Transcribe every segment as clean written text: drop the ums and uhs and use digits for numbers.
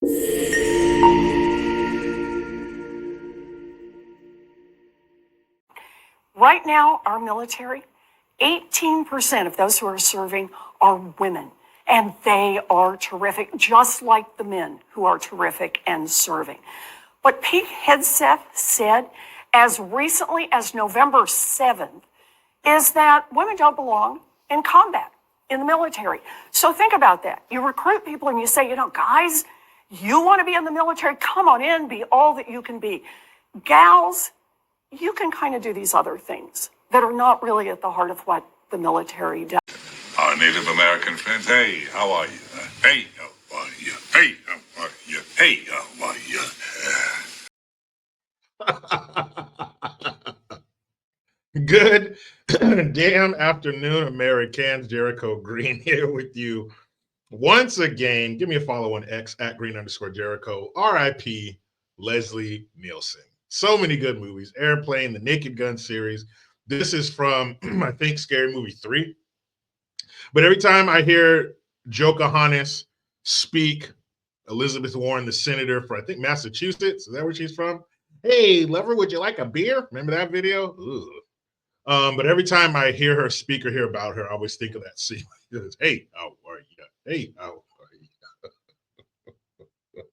Right now, our military, 18% of those who are serving are women, and they are terrific, just like the men who are terrific and serving. What Pete Hegseth said as recently as November 7th is that women don't belong in combat, in the military. So think about that. You recruit people and you say, guys, you want to be in the military? Come on in, be all that you can be. Gals, you can kind of do these other things that are not really at the heart of what the military does. Our Native American friends, hey, how are you? Hey, how are you? Hey, how are you? Hey, how are you? Good damn afternoon, Americans. Jericho Green here with you once again. Give me a follow on X at @Green_Jericho. RIP Leslie Nielsen. So many good movies. Airplane, the Naked Gun series. This is from, I think, Scary Movie 3. But every time I hear Jokahontas speak, Elizabeth Warren, the senator for, I think, Massachusetts. Is that where she's from? Hey, lover, would you like a beer? Remember that video? But every time I hear her speak or hear about her, I always think of that scene. Hey, how are you? Hey, how are you?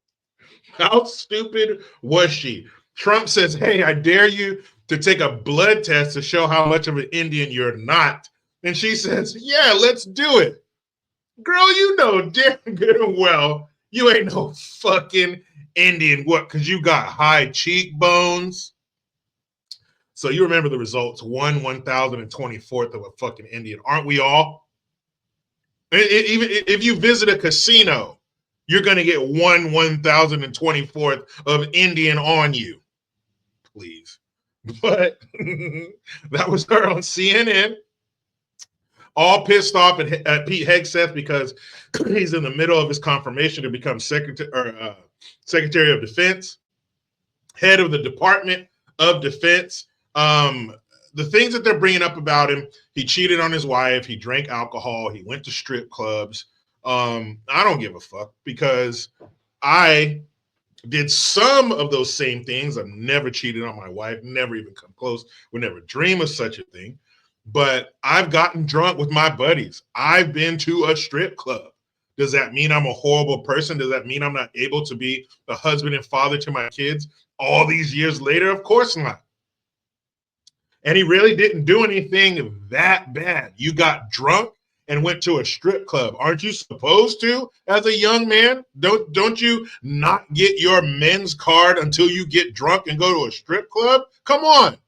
How stupid was she? Trump says, hey, I dare you to take a blood test to show how much of an Indian you're not. And she says, yeah, let's do it. Girl, you know damn good and well you ain't no fucking Indian. What? Because you got high cheekbones. So you remember the results, 1/1024th of a fucking Indian. Aren't we all? Even if you visit a casino, you're going to get 1/1024th of Indian on you. Please. But that was her on CNN. All pissed off at Pete Hegseth because he's in the middle of his confirmation to become Secretary of Defense, head of the Department of Defense. The things that they're bringing up about him, he cheated on his wife, he drank alcohol, he went to strip clubs. I don't give a fuck because I did some of those same things. I've never cheated on my wife, never even come close, would never dream of such a thing. But I've gotten drunk with my buddies. I've been to a strip club. Does that mean I'm a horrible person? Does that mean I'm not able to be the husband and father to my kids all these years later? Of course not. And he really didn't do anything that bad. You got drunk and went to a strip club. Aren't you supposed to, as a young man? Don't you not get your men's card until you get drunk and go to a strip club? Come on.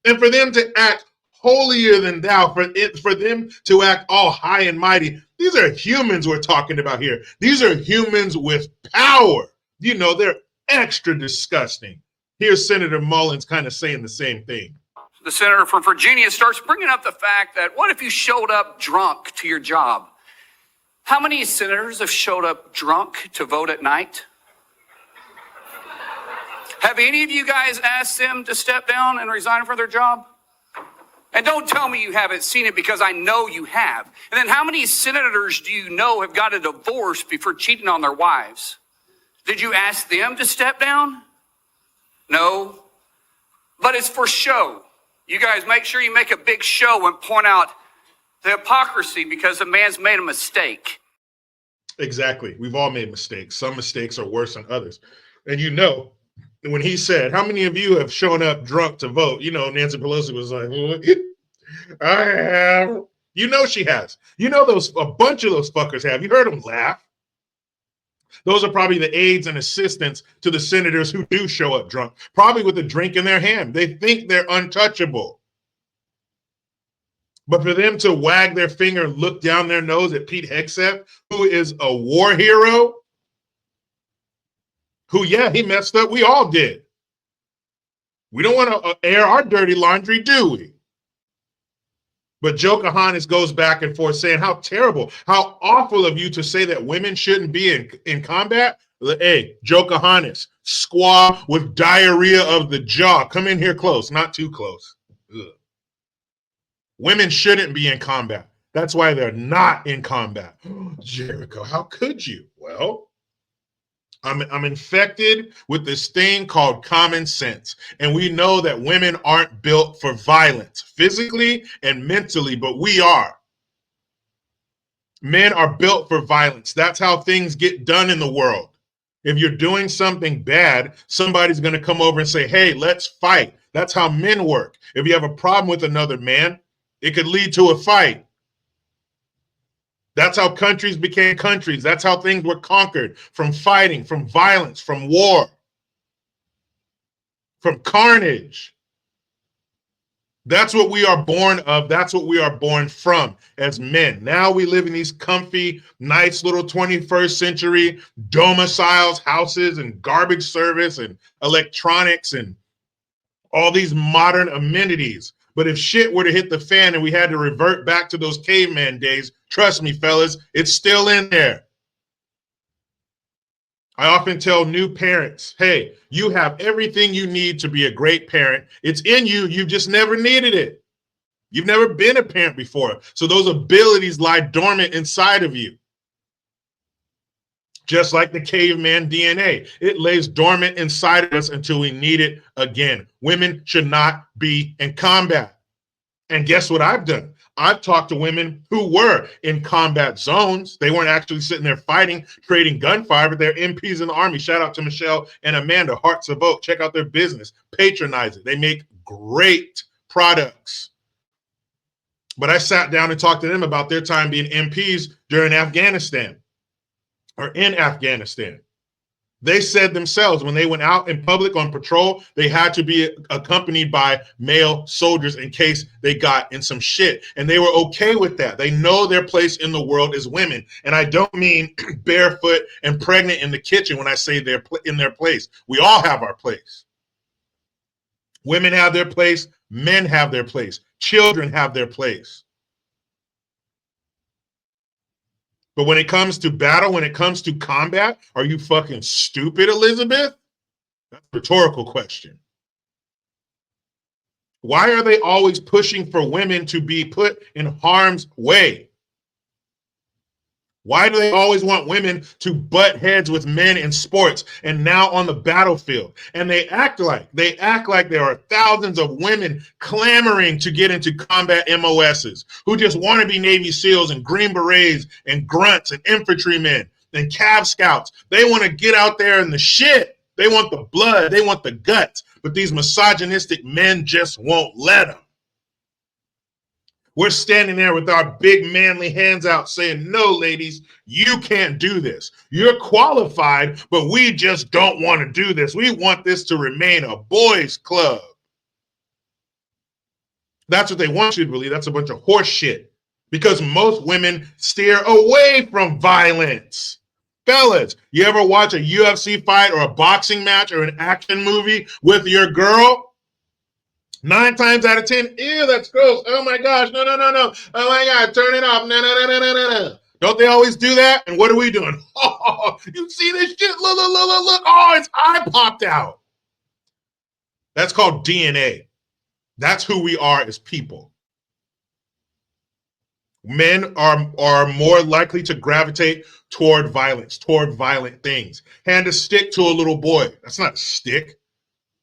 And for them to act holier than thou, for them to act all high and mighty, these are humans we're talking about here. These are humans with power. They're extra disgusting. Here's Senator Mullins kind of saying the same thing. The senator from Virginia starts bringing up the fact that what if you showed up drunk to your job? How many senators have showed up drunk to vote at night? Have any of you guys asked them to step down and resign from their job? And don't tell me you haven't seen it, because I know you have. And then how many senators do you know have got a divorce before cheating on their wives? Did you ask them to step down? No. But it's for show. You guys make sure you make a big show and point out the hypocrisy because a man's made a mistake. Exactly. We've all made mistakes. Some mistakes are worse than others. And when he said, how many of you have shown up drunk to vote? Nancy Pelosi was like, I have. She has. A bunch of those fuckers have. You heard them laugh. Those are probably the aides and assistants to the senators who do show up drunk, probably with a drink in their hand. They think they're untouchable. But for them to wag their finger and look down their nose at Pete Hegseth, who is a war hero, who, yeah, he messed up. We all did. We don't want to air our dirty laundry, do we? But Jokahontas goes back and forth saying how terrible, how awful of you to say that women shouldn't be in combat. Hey, Jokahontas, squaw with diarrhea of the jaw. Come in here close, not too close. Ugh. Women shouldn't be in combat. That's why they're not in combat. Jericho, how could you? Well, I'm infected with this thing called common sense. And we know that women aren't built for violence, physically and mentally, but we are. Men are built for violence. That's how things get done in the world. If you're doing something bad, somebody's going to come over and say, hey, let's fight. That's how men work. If you have a problem with another man, it could lead to a fight. That's how countries became countries. That's how things were conquered, from fighting, from violence, from war, from carnage. That's what we are born of. That's what we are born from as men. Now we live in these comfy, nice little 21st century domiciles, houses, and garbage service and electronics and all these modern amenities. But if shit were to hit the fan and we had to revert back to those caveman days, trust me, fellas, it's still in there. I often tell new parents, hey, you have everything you need to be a great parent. It's in you. You've just never needed it. You've never been a parent before. So those abilities lie dormant inside of you. Just like the caveman DNA, it lays dormant inside of us until we need it again. Women should not be in combat. And guess what I've done? I've talked to women who were in combat zones. They weren't actually sitting there fighting, trading gunfire, but they're MPs in the Army. Shout out to Michelle and Amanda, Hearts of Oak. Check out their business. Patronize it. They make great products. But I sat down and talked to them about their time being MPs during Afghanistan or in Afghanistan. They said themselves when they went out in public on patrol, they had to be accompanied by male soldiers in case they got in some shit. And they were okay with that. They know their place in the world is women. And I don't mean barefoot and pregnant in the kitchen when I say they're in their place. We all have our place. Women have their place. Men have their place. Children have their place. But when it comes to battle, when it comes to combat, are you fucking stupid, Elizabeth? That's a rhetorical question. Why are they always pushing for women to be put in harm's way? Why do they always want women to butt heads with men in sports and now on the battlefield? And they act like there are thousands of women clamoring to get into combat MOSs who just want to be Navy SEALs and Green Berets and grunts and infantrymen and Cav Scouts. They want to get out there in the shit. They want the blood. They want the guts. But these misogynistic men just won't let them. We're standing there with our big manly hands out saying, no, ladies, you can't do this. You're qualified, but we just don't want to do this. We want this to remain a boys' club. That's what they want you to believe. That's a bunch of horse shit because most women steer away from violence. Fellas, you ever watch a UFC fight or a boxing match or an action movie with your girl? 9 times out of 10, ew, that's gross. Oh my gosh, no. Oh my God, turn it off. No. Don't they always do that? And what are we doing? Oh, you see this shit? Look. Oh, its eye popped out. That's called DNA. That's who we are as people. Men are more likely to gravitate toward violence, toward violent things. Hand a stick to a little boy. That's not a stick.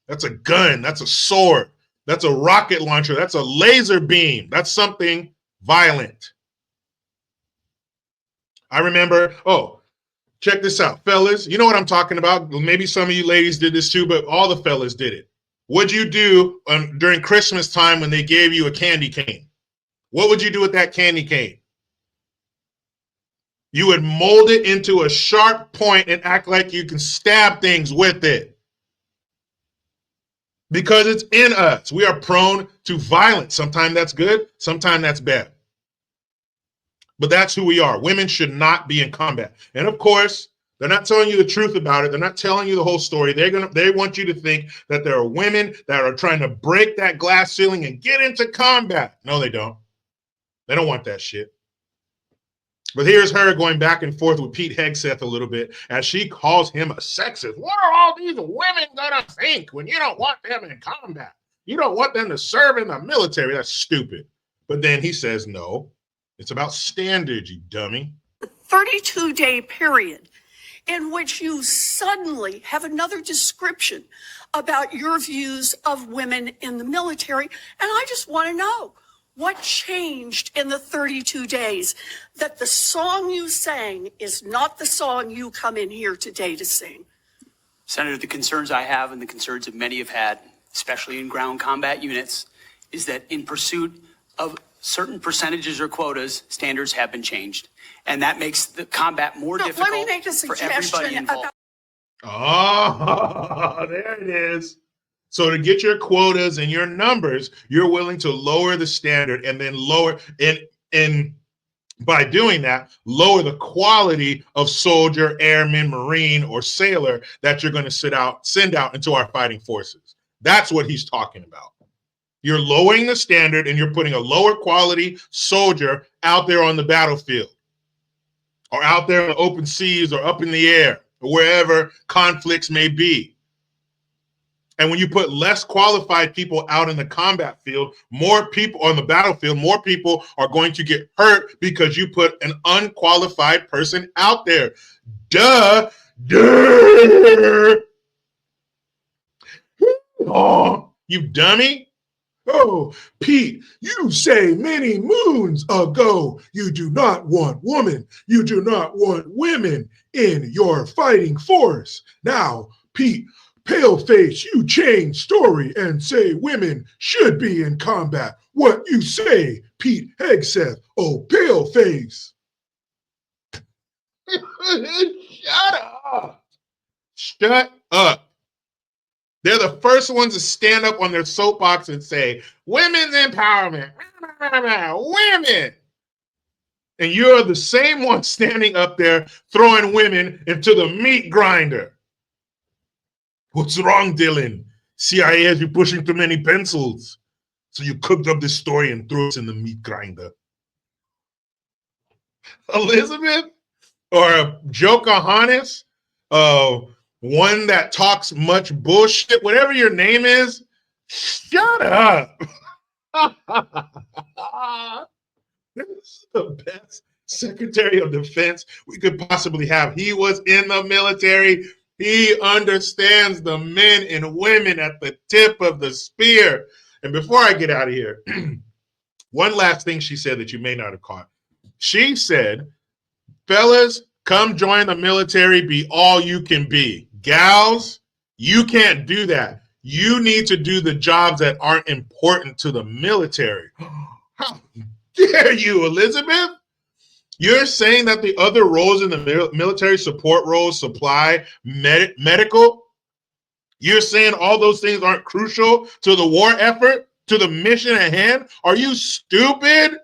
That's a gun. That's a sword. That's a rocket launcher. That's a laser beam. That's something violent. I remember, check this out, fellas. You know what I'm talking about. Maybe some of you ladies did this too, but all the fellas did it. What'd you do during Christmas time when they gave you a candy cane? What would you do with that candy cane? You would mold it into a sharp point and act like you can stab things with it. Because it's in us. We are prone to violence. Sometimes that's good, sometimes that's bad. But that's who we are. Women should not be in combat. And of course, they're not telling you the truth about it. They're not telling you the whole story. They want you to think that there are women that are trying to break that glass ceiling and get into combat. No, they don't. They don't want that shit. But here's her going back and forth with Pete Hegseth a little bit as she calls him a sexist. What are all these women gonna think when you don't want them in combat? You don't want them to serve in the military. That's stupid. But then he says, no, it's about standards, you dummy. 32-day period. in which you suddenly have another description about your views of women in the military. And I just want to know what changed in the 32 days that the song you sang is not the song you come in here today to sing. Senator, the concerns I have and the concerns that many have had, especially in ground combat units, is that in pursuit of certain percentages or quotas, standards have been changed. And that makes the combat more difficult Let me make a for everybody suggestion involved. Oh, there it is. So to get your quotas and your numbers, you're willing to lower the standard and then lower and by doing that, lower the quality of soldier, airman, marine, or sailor that you're going to send out into our fighting forces. That's what he's talking about. You're lowering the standard and you're putting a lower quality soldier out there on the battlefield or out there in the open seas or up in the air or wherever conflicts may be. And when you put less qualified people out in the combat field, more people on the battlefield, more people are going to get hurt because you put an unqualified person out there. Duh. Oh, you dummy. Oh, Pete, you say many moons ago you do not want women. You do not want women in your fighting force. Now, Pete, Paleface, you change story and say women should be in combat. What you say, Pete Hegseth, oh Paleface. Shut up. Shut up. They're the first ones to stand up on their soapbox and say, women's empowerment, women. And you're the same one standing up there throwing women into the meat grinder. What's wrong, Dylan? CIA has you pushing too many pencils. So you cooked up this story and threw us in the meat grinder. Elizabeth or Jokahontas, one that talks much bullshit, whatever your name is, shut up. This is the best Secretary of Defense we could possibly have. He was in the military. He understands the men and women at the tip of the spear. And before I get out of here, one last thing she said that you may not have caught. She said, fellas, come join the military, be all you can be. Gals, you can't do that. You need to do the jobs that aren't important to the military. How dare you, Elizabeth? You're saying that the other roles in the military, support roles, supply, medical, you're saying all those things aren't crucial to the war effort, to the mission at hand? Are you stupid?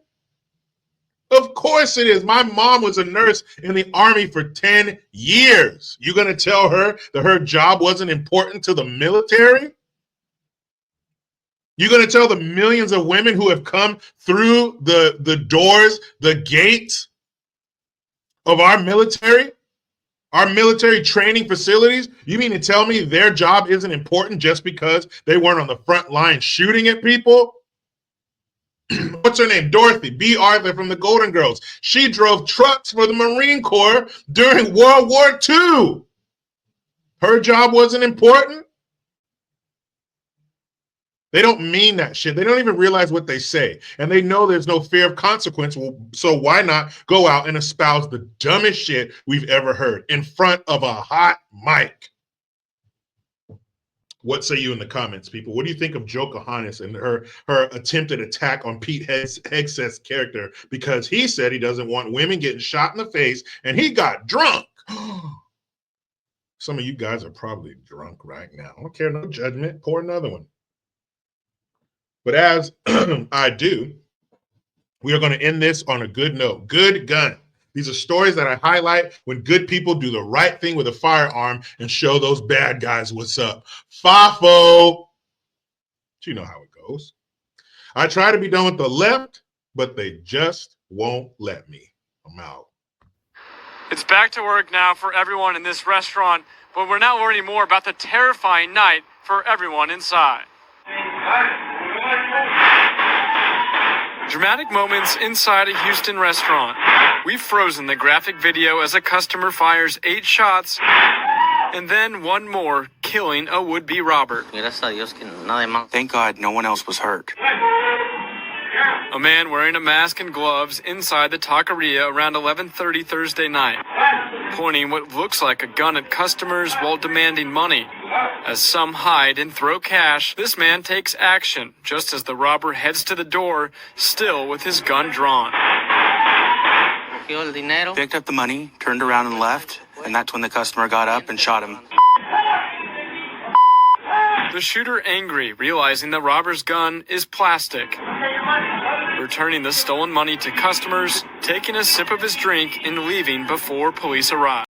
Of course it is. My mom was a nurse in the Army for 10 years. You going to tell her that her job wasn't important to the military? You're going to tell the millions of women who have come through the doors, the gates of our military training facilities? You mean to tell me their job isn't important just because they weren't on the front line shooting at people? What's her name? Dorothy B. Arthur from the Golden Girls. She drove trucks for the Marine Corps during World War II. Her job wasn't important. They don't mean that shit. They don't even realize what they say. And they know there's no fear of consequence. So why not go out and espouse the dumbest shit we've ever heard in front of a hot mic? What say you in the comments, people? What do you think of Jokahontas and her attempted attack on Pete Hegseth's character because he said he doesn't want women getting shot in the face and he got drunk? Some of you guys are probably drunk right now. I don't care, no judgment. Pour another one. But as I do, we are going to end this on a good note. Good gun. These are stories that I highlight when good people do the right thing with a firearm and show those bad guys what's up. Fafo. You know how it goes. I try to be done with the left, but they just won't let me. I'm out. It's back to work now for everyone in this restaurant, but we're not worried anymore about the terrifying night for everyone inside. Dramatic moments inside a Houston restaurant. We've frozen the graphic video as a customer fires 8 shots and then one more, killing a would-be robber. Thank God no one else was hurt. A man wearing a mask and gloves inside the taqueria around 11:30 Thursday night, pointing what looks like a gun at customers while demanding money. As some hide and throw cash, this man takes action just as the robber heads to the door, still with his gun drawn. Picked up the money, turned around and left, and that's when the customer got up and shot him. The shooter angry, realizing the robber's gun is plastic. Returning the stolen money to customers, taking a sip of his drink, and leaving before police arrive.